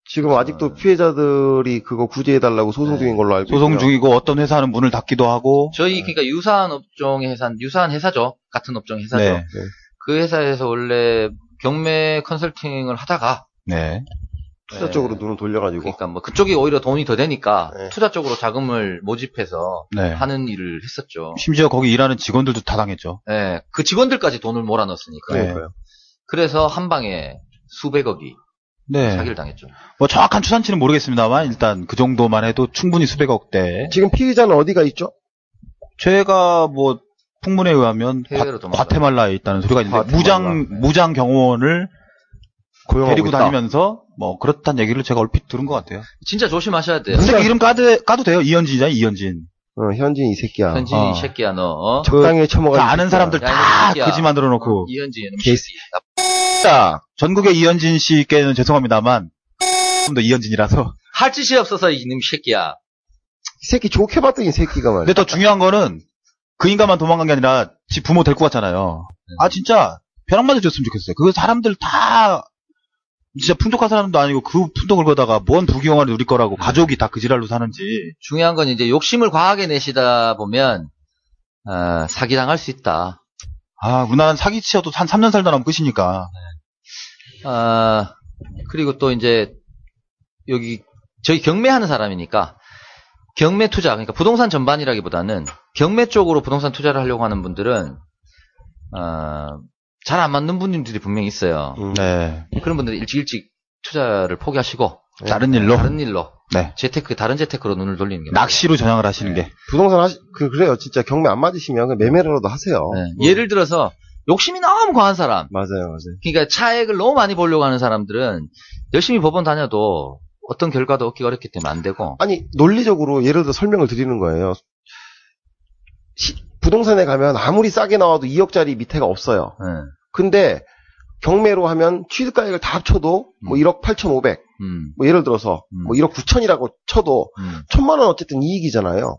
지금 아직도 피해자들이 그거 구제해달라고 소송 중인 걸로 알고 소송 있고요. 중이고 어떤 회사는 문을 닫기도 하고. 저희 그러니까 유사한 업종의 유사한 회사죠. 같은 업종 회사죠. 네. 그 회사에서 원래 경매 컨설팅을 하다가 네. 투자 쪽으로 눈을 돌려가지고. 그러니까 뭐 그쪽이 오히려 돈이 더 되니까 네. 투자 쪽으로 자금을 모집해서 네. 하는 일을 했었죠. 심지어 거기 일하는 직원들도 다 당했죠. 네, 그 직원들까지 돈을 몰아넣었으니까. 네. 그러니까요. 그래서 한 방에 수백억이 네. 사기를 당했죠. 뭐 정확한 추산치는 모르겠습니다만 일단 그 정도만 해도 충분히 수백억대. 지금 피해자는 어디가 있죠? 제가 뭐 풍문에 의하면 해외로 도망가요. 과테말라에 있다는 소리가 있는데 과테말라. 무장 경호원을 고용하고 데리고 있다. 다니면서 뭐 그렇다는 얘기를 제가 얼핏 들은 것 같아요. 진짜 조심하셔야 돼요. 근데 그 이름 까도 돼요. 이현진이잖아요. 이현진. 현진 이 새끼야. 현진이 이 새끼야 너. 적당히 처먹어. 다 아는 사람들 야, 다 이놈 새끼야. 거지 만들어 놓고. 이현진 이놈 개새- 새끼. 자, 전국의 이현진 씨께는 죄송합니다만 좀 더 이현진이라서. 할 짓이 없어서 이놈 새끼야. 이 새끼 좋게 봤더니 이 새끼가 말이야. 근데 더 중요한 거는 그 인간만 도망간 게 아니라 지 부모 데리고 갔잖아요. 아 진짜 벼락 맞아줬으면 좋겠어요. 그 사람들 다 진짜 풍족한 사람도 아니고 그 푼돈을 거다가 뭔 부귀영화를 누릴 거라고 가족이 다 그 지랄로 사는지. 중요한 건 이제 욕심을 과하게 내시다 보면 사기당할 수 있다. 아, 우리나라는 사기 치어도 한 3년 살다 나면 끝이니까. 그리고 또 이제 여기 저희 경매하는 사람이니까 경매 투자 그러니까 부동산 전반이라기보다는 경매 쪽으로 부동산 투자를 하려고 하는 분들은 잘 안 맞는 분들이 분명히 있어요. 네. 그런 분들은 일찍 투자를 포기하시고 다른 일로. 다른 일로 네. 다른 재테크로 눈을 돌리는 게 낚시로 전향을 하시는 게. 부동산 그래요. 진짜 경매 안 맞으시면 그냥 매매라도 하세요. 네. 예를 들어서 욕심이 너무 과한 사람 맞아요. 그러니까 차액을 너무 많이 보려고 하는 사람들은 열심히 법원 다녀도 어떤 결과도 얻기 어렵기 때문에 안 되고. 아니, 논리적으로 예를 들어 설명을 드리는 거예요. 부동산에 가면 아무리 싸게 나와도 2억짜리 밑에가 없어요. 네. 근데 경매로 하면 취득가액을 다 합쳐도 뭐 1억 8,500, 뭐 예를 들어서 뭐 1억 9천이라고 쳐도 1,000만 원 어쨌든 이익이잖아요.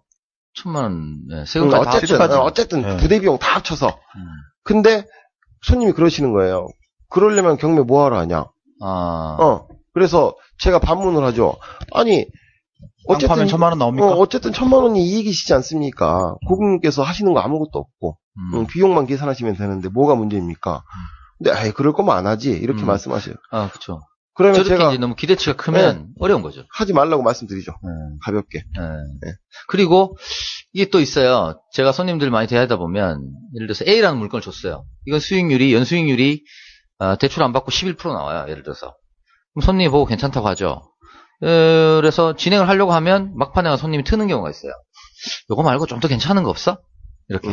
1,000만 원 세금까지 어쨌든 네. 부대비용 다 합쳐서. 근데 손님이 그러시는 거예요. 그러려면 경매 뭐하러 하냐. 그래서 제가 반문을 하죠. 아니 어쨌든 1,000만 원 나옵니까? 어쨌든 1,000만 원이 이익이시지 않습니까? 고객님께서 하시는 거 아무것도 없고 비용만 계산하시면 되는데 뭐가 문제입니까? 근데 그럴 거면 안 하지 이렇게 말씀하세요. 그렇죠. 그러면 저렇게 제가 이제 너무 기대치가 크면 어려운 거죠. 하지 말라고 말씀드리죠. 가볍게. 네. 그리고 이게 또 있어요. 제가 손님들 많이 대하다 보면 예를 들어서 A라는 물건을 줬어요. 이건 연수익률이 대출 안 받고 11% 나와요. 예를 들어서. 그럼 손님이 보고 괜찮다고 하죠. 그래서 진행을 하려고 하면 막판에 손님이 트는 경우가 있어요. 요거 말고 좀 더 괜찮은 거 없어? 이렇게.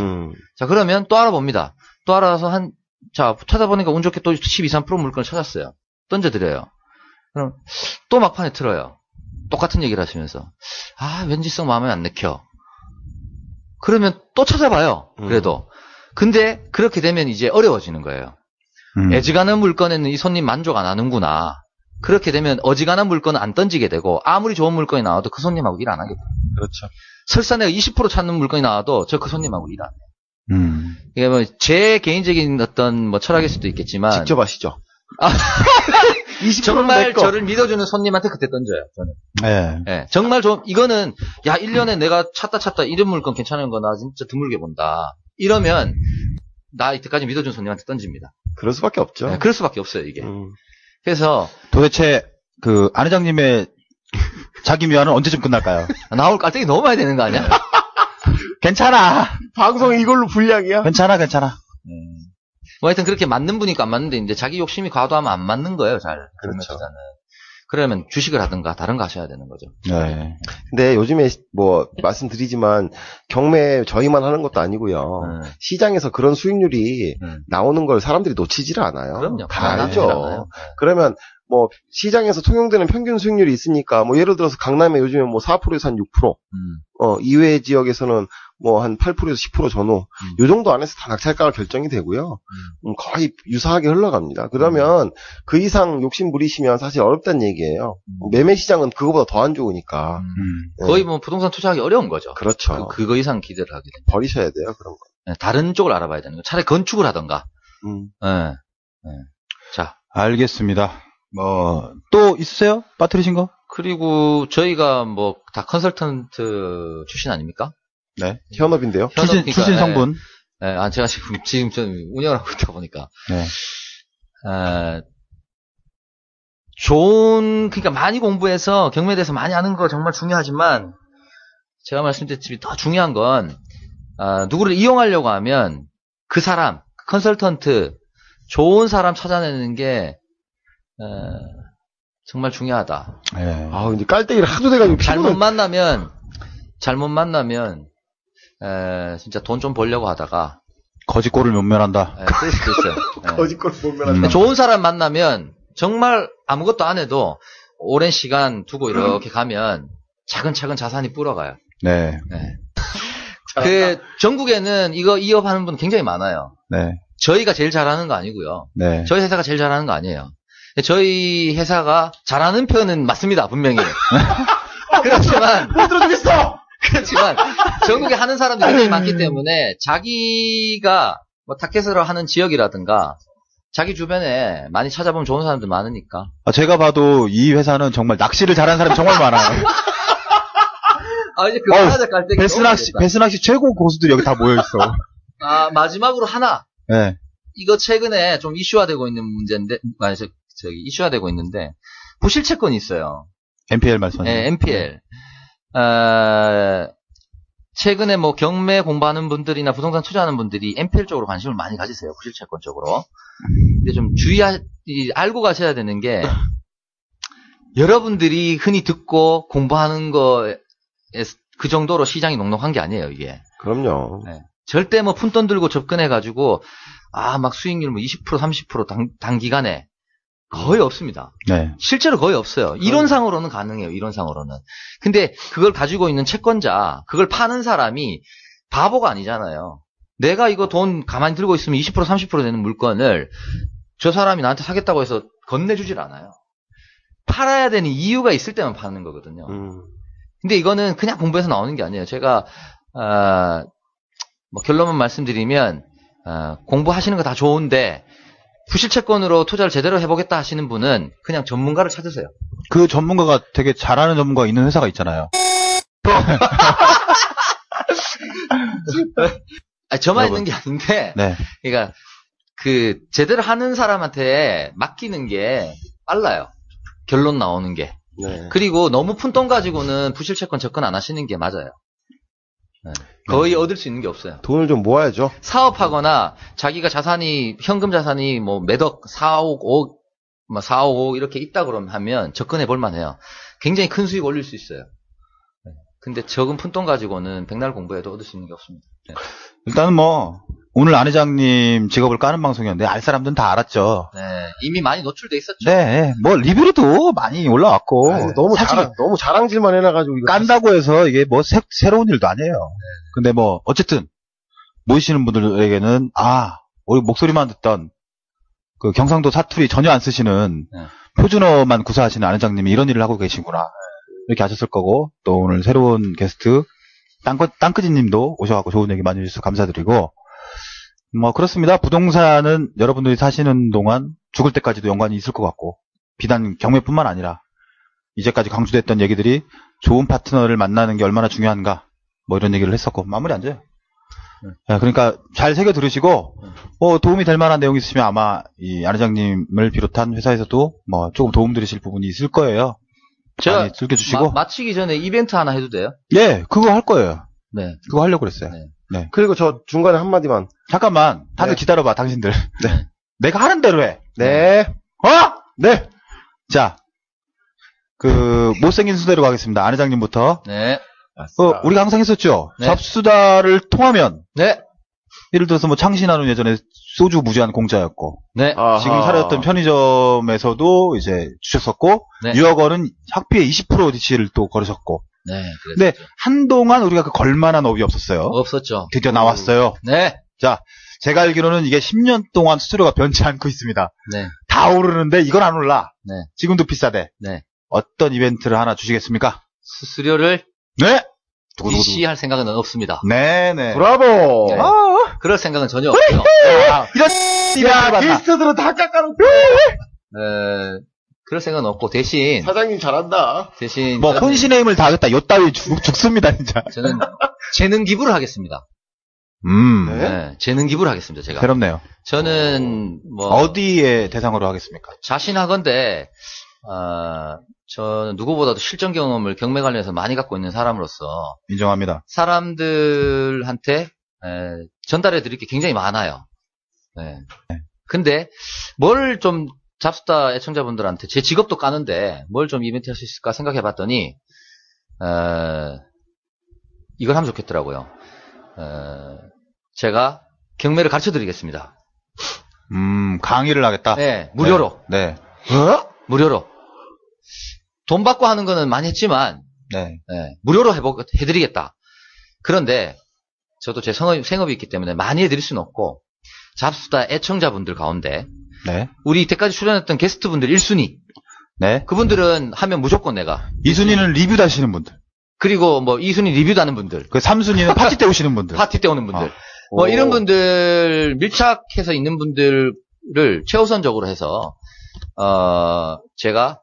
자, 그러면 또 알아봅니다. 또 알아서 찾아보니까 운 좋게 또 12, 3% 물건을 찾았어요. 던져드려요. 그럼 또 막판에 틀어요. 똑같은 얘기를 하시면서. 왠지 썩 마음에 안 내켜. 그러면 또 찾아봐요. 그래도. 근데 그렇게 되면 이제 어려워지는 거예요. 애지간한 물건에는 이 손님 만족 안 하는구나. 그렇게 되면 어지간한 물건은 안 던지게 되고 아무리 좋은 물건이 나와도 그 손님하고 일 안 하게 돼요. 그렇죠. 설사 내가 20% 찾는 물건이 나와도 저 그 손님하고 일 안 해요. 이게 뭐 제 개인적인 어떤 뭐 철학일 수도 있겠지만 직접 하시죠. 정말 저를 믿어주는 손님한테 그때 던져요. 저는. 네. 네, 정말 좀 이거는 1년에 내가 찾다 이런 물건 괜찮은 거 나 진짜 드물게 본다. 이러면 나 이때까지 믿어준 손님한테 던집니다. 그럴 수밖에 없죠. 네, 그럴 수밖에 없어요 이게. 그래서 도대체 그 안 회장님의 자기 미화는 언제쯤 끝날까요? 나올 깔때기 너무 많이 되는 거 아니야? 괜찮아. 방송 이걸로 불량이야? 괜찮아. 뭐 하여튼 그렇게 맞는 분이니까 안 맞는데 이제 자기 욕심이 과도하면 안 맞는 거예요, 잘. 그렇죠. 그러면 주식을 하든가 다른 거 하셔야 되는 거죠. 네. 근데 요즘에 뭐 말씀드리지만 경매 저희만 하는 것도 아니고요. 시장에서 그런 수익률이 나오는 걸 사람들이 놓치지를 않아요. 그럼요. 다 알죠. 그러면 뭐 시장에서 통용되는 평균 수익률이 있으니까 뭐 예를 들어서 강남에 요즘에 뭐 4%에서 한 6%, 이외 지역에서는 뭐 한 8%에서 10% 전후, 요 정도 안에서 다 낙찰가가 결정이 되고요. 거의 유사하게 흘러갑니다. 그러면 그 이상 욕심 부리시면 사실 어렵다는 얘기예요. 매매 시장은 그거보다 더 안 좋으니까. 거의 뭐 부동산 투자하기 어려운 거죠. 그렇죠. 그거 이상 기대를 하게 되면. 버리셔야 돼요, 그런 거. 네, 다른 쪽을 알아봐야 되는 거. 차라리 건축을 하던가. 네. 자. 알겠습니다. 뭐, 또 있으세요? 빠뜨리신 거? 그리고 저희가 뭐 다 컨설턴트 출신 아닙니까? 네. 현업인데요. 출신 성분. 네. 제가 지금 좀 운영을 하고 있다 보니까. 네. 그러니까 많이 공부해서 경매에 대해서 많이 아는 거 정말 중요하지만, 제가 말씀드렸듯이 더 중요한 건, 누구를 이용하려고 하면 그 사람, 컨설턴트, 좋은 사람 찾아내는 게, 정말 중요하다. 네. 이제 깔때기를 하도 돼가지고. 잘못 만나면, 진짜 돈 좀 벌려고 하다가. 거짓골을 면면한다. 네, 그럴 수도 있어요. 네. 거짓골을 면면한다. 좋은 사람 만나면 정말 아무것도 안 해도 오랜 시간 두고 이렇게 가면 차근차근 자산이 불어가요. 네. 그 전국에는 이거 이업하는 분 굉장히 많아요. 네. 저희가 제일 잘하는 거 아니고요. 네. 저희 회사가 제일 잘하는 거 아니에요. 저희 회사가 잘하는 편은 맞습니다, 분명히. 그렇지만 못 들어주겠어. 그렇지만 전국에 하는 사람들이 굉장히 많기 때문에 자기가 뭐 타켓으로 하는 지역이라든가 자기 주변에 많이 찾아보면 좋은 사람들 많으니까. 제가 봐도 이 회사는 정말 낚시를 잘하는 사람이 정말 많아요. 이제 그거 하자 깔때기. 베스낚시 최고 고수들이 여기 다 모여있어. 마지막으로 하나. 네. 이거 최근에 좀 이슈화되고 있는 문제인데, 이슈화되고 있는데, 부실채권이 있어요. NPL 말씀하시죠? 네, NPL. 최근에 뭐 경매 공부하는 분들이나 부동산 투자하는 분들이 NPL 쪽으로 관심을 많이 가지세요. 부실채권 쪽으로. 근데 좀 알고 가셔야 되는 게, 여러분들이 흔히 듣고 공부하는 거에 그 정도로 시장이 넉넉한 게 아니에요, 이게. 그럼요. 네. 절대 뭐 푼돈 들고 접근해가지고, 막 수익률 뭐 20%, 30% 단기간에 거의 없습니다. 네. 실제로 거의 없어요. 이론상으로는 가능해요, 이론상으로는. 근데 그걸 가지고 있는 채권자, 그걸 파는 사람이 바보가 아니잖아요. 내가 이거 돈 가만히 들고 있으면 20%, 30% 되는 물건을 저 사람이 나한테 사겠다고 해서 건네주질 않아요. 팔아야 되는 이유가 있을 때만 파는 거거든요. 근데 이거는 그냥 공부해서 나오는 게 아니에요. 제가, 뭐 결론만 말씀드리면, 공부하시는 거 다 좋은데, 부실채권으로 투자를 제대로 해보겠다 하시는 분은 그냥 전문가를 찾으세요. 그 전문가가 되게 잘하는 전문가가 있는 회사가 있잖아요. 저만 있는 게 아닌데, 네. 그러니까, 제대로 하는 사람한테 맡기는 게 빨라요. 결론 나오는 게. 네. 그리고 너무 푼돈 가지고는 부실채권 접근 안 하시는 게 맞아요. 네. 거의 얻을 수 있는 게 없어요. 돈을 좀 모아야죠. 사업하거나 자기가 현금 자산이 뭐 매덕 4억, 5억, 4억, 5억 이렇게 있다 그러면 하면 접근해 볼만 해요. 굉장히 큰 수익 올릴 수 있어요. 네. 근데 적은 푼돈 가지고는 백날 공부해도 얻을 수 있는 게 없습니다. 네. 일단은 뭐, 오늘 안 회장님 직업을 까는 방송이었는데, 알 사람들은 다 알았죠. 네. 이미 많이 노출돼 있었죠. 네. 뭐, 리뷰로도 많이 올라왔고. 너무 자랑질만 해놔가지고. 이거 깐다고 해서 이게 뭐, 새로운 일도 아니에요. 근데 뭐, 어쨌든, 모이시는 분들에게는, 우리 목소리만 듣던, 그 경상도 사투리 전혀 안 쓰시는 표준어만 구사하시는 안회장님이 이런 일을 하고 계시구나. 이렇게 하셨을 거고, 또 오늘 새로운 게스트, 땅끄지님도 오셔갖고 좋은 얘기 많이 해주셔서 감사드리고, 뭐, 그렇습니다. 부동산은 여러분들이 사시는 동안 죽을 때까지도 연관이 있을 것 같고, 비단 경매뿐만 아니라, 이제까지 강조됐던 얘기들이 좋은 파트너를 만나는 게 얼마나 중요한가, 뭐 이런 얘기를 했었고, 마무리 안 져요. 그러니까 잘 새겨 들으시고, 도움이 될 만한 내용이 있으시면 아마 이 안회장님을 비롯한 회사에서도 뭐 조금 도움 드리실 부분이 있을 거예요. 제가 많이 즐겨주시고. 마치기 전에 이벤트 하나 해도 돼요? 예, 그거 할 거예요. 네. 그거 하려고 그랬어요. 네. 네. 그리고 저 중간에 한마디만. 잠깐만, 다들 네. 기다려봐, 당신들. 네. 내가 하는 대로 해. 네. 네. 자, 못생긴 순서대로 가겠습니다. 안 회장님부터. 네. 우리가 항상 했었죠. 네. 잡수다를 통하면, 네. 예를 들어서 뭐 창신하는 예전에 소주 무제한 공짜였고, 네. 지금 차렸던 편의점에서도 이제 주셨었고, 네. 유학원은 학비의 20% DC를 또 걸으셨고, 네. 근데 한동안 우리가 그 걸만한 업이 없었어요. 없었죠. 드디어 나왔어요. 네. 자, 제가 알기로는 이게 10년 동안 수수료가 변치 않고 있습니다. 네. 다 오르는데 이건 안 올라. 네. 지금도 비싸대. 네. 어떤 이벤트를 하나 주시겠습니까? 수수료를 네. DC 할 생각은 없습니다. 네네. 브라보. 네. 아, 그럴 생각은 전혀 없고요. 이런 이벤트를 봤나? 게스트들은 다 깎아놓고. 그럴 생각은 없고 대신 사장님 잘한다. 뭐 저는- 혼신의 힘을 다하겠다. 요 따위 죽습니다 진짜. 저는 재능 기부를 하겠습니다. 네. 네, 재능 기부를 하겠습니다. 제가. 새롭네요. 저는 뭐 어디에 대상으로 하겠습니까? 자신하건대 저는 누구보다도 실전 경험을 경매 관련해서 많이 갖고 있는 사람으로서 인정합니다. 사람들한테 전달해 드릴 게 굉장히 많아요. 네. 근데 뭘 좀 잡수다 애청자분들한테 제 직업도 까는데 뭘 좀 이벤트 할 수 있을까 생각해 봤더니 이걸 하면 좋겠더라고요. 제가 경매를 가르쳐 드리겠습니다. 강의를 하겠다. 네, 무료로. 네. 무료로. 돈 받고 하는 거는 많이 했지만 네. 무료로 해드리겠다. 그런데 저도 제 생업이 있기 때문에 많이 해드릴 수는 없고 잡수다 애청자분들 가운데 네. 우리 이때까지 출연했던 게스트분들 1순위 네. 그분들은 하면 무조건 내가 2순위는 리뷰 다시는 분들. 그리고 뭐 2순위 리뷰도 하는 분들 그 3순위는 파티 때 오시는 분들. 파티 때 오는 분들 오. 이런 분들 밀착해서 있는 분들을 최우선적으로 해서 제가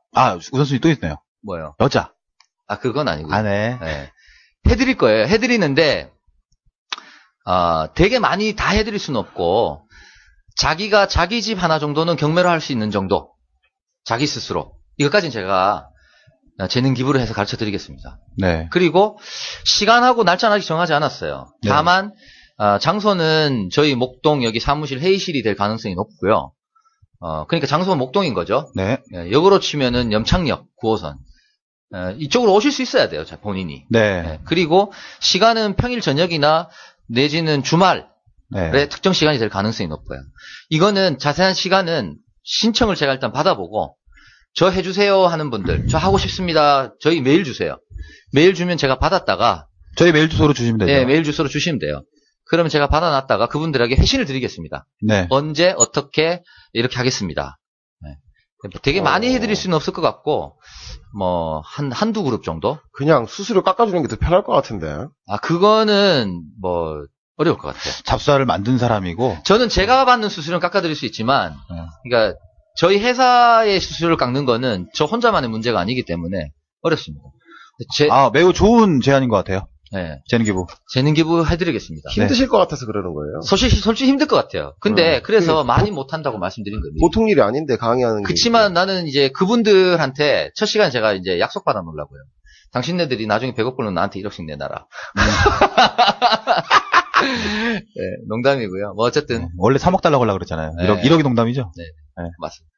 우선순위 또 있네요. 뭐요? 여자. 그건 아니고요. 아내. 네. 해드릴 거예요. 해드리는데, 되게 많이 다 해드릴 수는 없고, 자기가 자기 집 하나 정도는 경매로 할 수 있는 정도. 자기 스스로. 이것까지는 제가 재능 기부를 해서 가르쳐 드리겠습니다. 네. 그리고 시간하고 날짜는 아직 정하지 않았어요. 네. 다만, 장소는 저희 목동 여기 사무실 회의실이 될 가능성이 높고요. 그러니까 장소는 목동인 거죠. 네. 역으로 치면은 염창역 9호선. 이쪽으로 오실 수 있어야 돼요, 본인이. 네. 그리고 시간은 평일 저녁이나 내지는 주말에 네. 특정 시간이 될 가능성이 높고요. 이거는 자세한 시간은 신청을 제가 일단 받아보고 저 해주세요 하는 분들, 저 하고 싶습니다. 저희 메일 주세요. 메일 주면 제가 받았다가 저희 메일 주소로 주시면 되죠. 네, 메일 주소로 주시면 돼요. 그러면 제가 받아놨다가 그분들에게 회신을 드리겠습니다. 네. 언제 어떻게 이렇게 하겠습니다. 되게 많이 해드릴 수는 없을 것 같고 뭐 한두 그룹 정도. 그냥 수수료 깎아주는 게 더 편할 것 같은데. 그거는 뭐 어려울 것 같아요. 잡사를 만든 사람이고. 저는 제가 받는 수수료는 깎아드릴 수 있지만, 네. 그러니까 저희 회사의 수수료를 깎는 거는 저 혼자만의 문제가 아니기 때문에 어렵습니다. 매우 좋은 제안인 것 같아요. 네, 재능 기부. 재능 기부 해드리겠습니다. 힘드실 것 같아서 그러는 거예요. 솔직히 힘들 것 같아요. 근데 그래서 많이 못한다고 말씀드린 겁니다. 보통 일이 아닌데 강의하는 게. 그치만 나는 이제 그분들한테 첫 시간 제가 이제 약속 받아 놓으려고요. 당신네들이 나중에 100억 벌면 나한테 1억씩 내놔라. 네, 농담이고요. 뭐 어쨌든 네. 원래 3억 달라고 하려고 그랬잖아요. 네. 1억이 농담이죠? 맞습니다.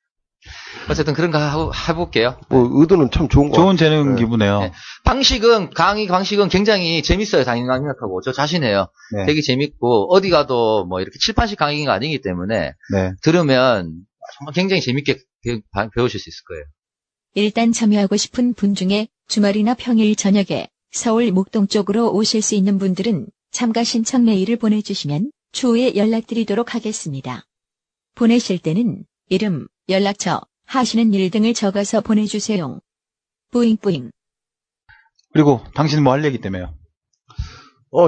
어쨌든 그런 거 해볼게요. 뭐 의도는 참 좋은 거. 좋은 재능 기부네요. 네. 강의 방식은 굉장히 재밌어요. 다이나믹하고 저 자신해요. 네. 되게 재밌고 어디 가도 뭐 이렇게 칠판식 강의가 아니기 때문에 네. 들으면 정말 굉장히 재밌게 배우실 수 있을 거예요. 일단 참여하고 싶은 분 중에 주말이나 평일 저녁에 서울 목동 쪽으로 오실 수 있는 분들은 참가 신청 메일을 보내주시면 추후에 연락드리도록 하겠습니다. 보내실 때는 이름, 연락처, 하시는 일 등을 적어서 보내주세요. 뿌잉뿌잉. 그리고 당신은 뭐 할 얘기 때문에요?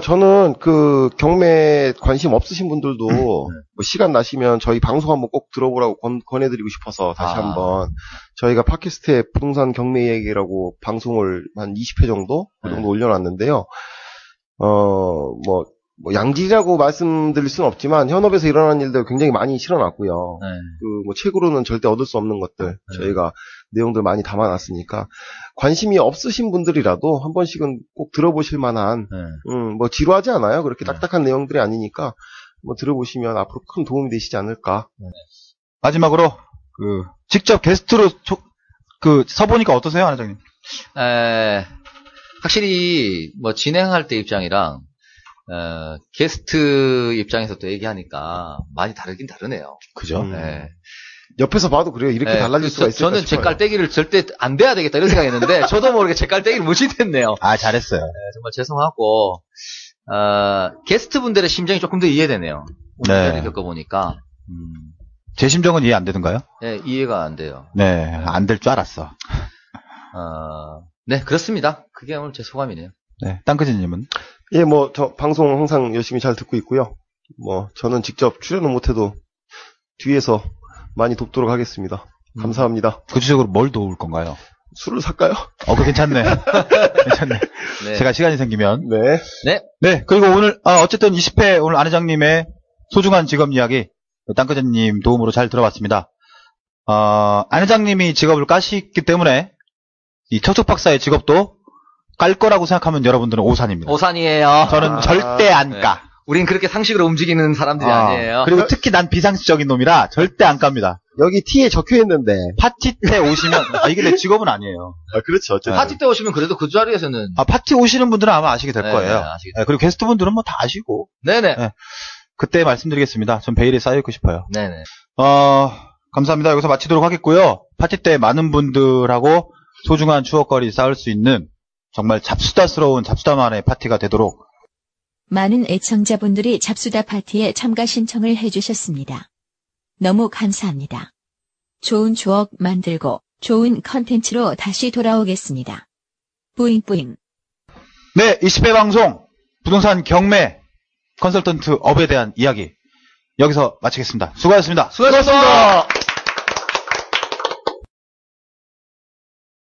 저는 그 경매 관심 없으신 분들도 뭐 시간 나시면 저희 방송 한번 꼭 들어보라고 권해드리고 싶어서 다시 한번 저희가 팟캐스트에 부동산 경매 얘기라고 방송을 한 20회 정도? 그 정도 올려놨는데요. 뭐 양질이라고 말씀드릴 수는 없지만 현업에서 일어나는 일들 굉장히 많이 실어놨고요. 뭐 책으로는 절대 얻을 수 없는 것들 저희가 내용들 많이 담아놨으니까 관심이 없으신 분들이라도 한 번씩은 꼭 들어보실 만한 뭐 지루하지 않아요. 그렇게 딱딱한 내용들이 아니니까 뭐 들어보시면 앞으로 큰 도움이 되시지 않을까. 마지막으로 직접 게스트로 서보니까 어떠세요, 안 회장님? 확실히 뭐 진행할 때 입장이랑 게스트 입장에서 또 얘기하니까 많이 다르긴 다르네요. 그죠? 네. 옆에서 봐도 그래요. 이렇게 달라질 수가 있을까 저는 제 싶어요. 깔때기를 절대 안 돼야 되겠다 이런 생각했는데 저도 모르게 제 깔때기를 무시했네요. 잘했어요. 정말 죄송하고 게스트 분들의 심정이 조금 더 이해되네요. 오늘 네. 겪어보니까 제 심정은 이해 안 되던가요? 네, 이해가 안 돼요. 네, 안 될 줄 알았어. 네, 그렇습니다. 그게 오늘 제 소감이네요. 네, 땅크지님은? 예, 뭐 저 방송 항상 열심히 잘 듣고 있고요. 뭐 저는 직접 출연은 못해도 뒤에서 많이 돕도록 하겠습니다. 감사합니다. 구체적으로 뭘 도울 건가요? 술을 살까요? 그거 괜찮네. 괜찮네. 네. 제가 시간이 생기면. 네. 네, 그리고 오늘, 어쨌든 20회 오늘 안 회장님의 소중한 직업 이야기, 땅크지님 도움으로 잘 들어봤습니다. 안 회장님이 직업을 까시기 때문에, 이 척척 박사의 직업도 깔 거라고 생각하면 여러분들은 오산입니다. 오산이에요. 저는 절대 안 까. 우린 그렇게 상식으로 움직이는 사람들이 아니에요. 그리고 특히 난 비상식적인 놈이라 절대 안 깝니다. 여기 T에 적혀 있는데. 파티 때 오시면, 이게 내 직업은 아니에요. 그렇죠. 어쨌든. 파티 때 오시면 그래도 그 자리에서는 파티 오시는 분들은 아마 아시게 될 네, 거예요. 네, 아시게 네, 그리고 게스트 분들은 뭐 다 아시고. 네네. 네. 그때 말씀드리겠습니다. 전 베일에 쌓여있고 싶어요. 네네. 감사합니다. 여기서 마치도록 하겠고요. 파티 때 많은 분들하고 소중한 추억거리 쌓을 수 있는 정말 잡수다스러운 잡수다만의 파티가 되도록 많은 애청자분들이 잡수다 파티에 참가 신청을 해주셨습니다. 너무 감사합니다. 좋은 추억 만들고 좋은 컨텐츠로 다시 돌아오겠습니다. 뿌잉뿌잉. 네, 20회 방송 부동산 경매 컨설턴트 업에 대한 이야기 여기서 마치겠습니다. 수고하셨습니다. 수고하셨습니다.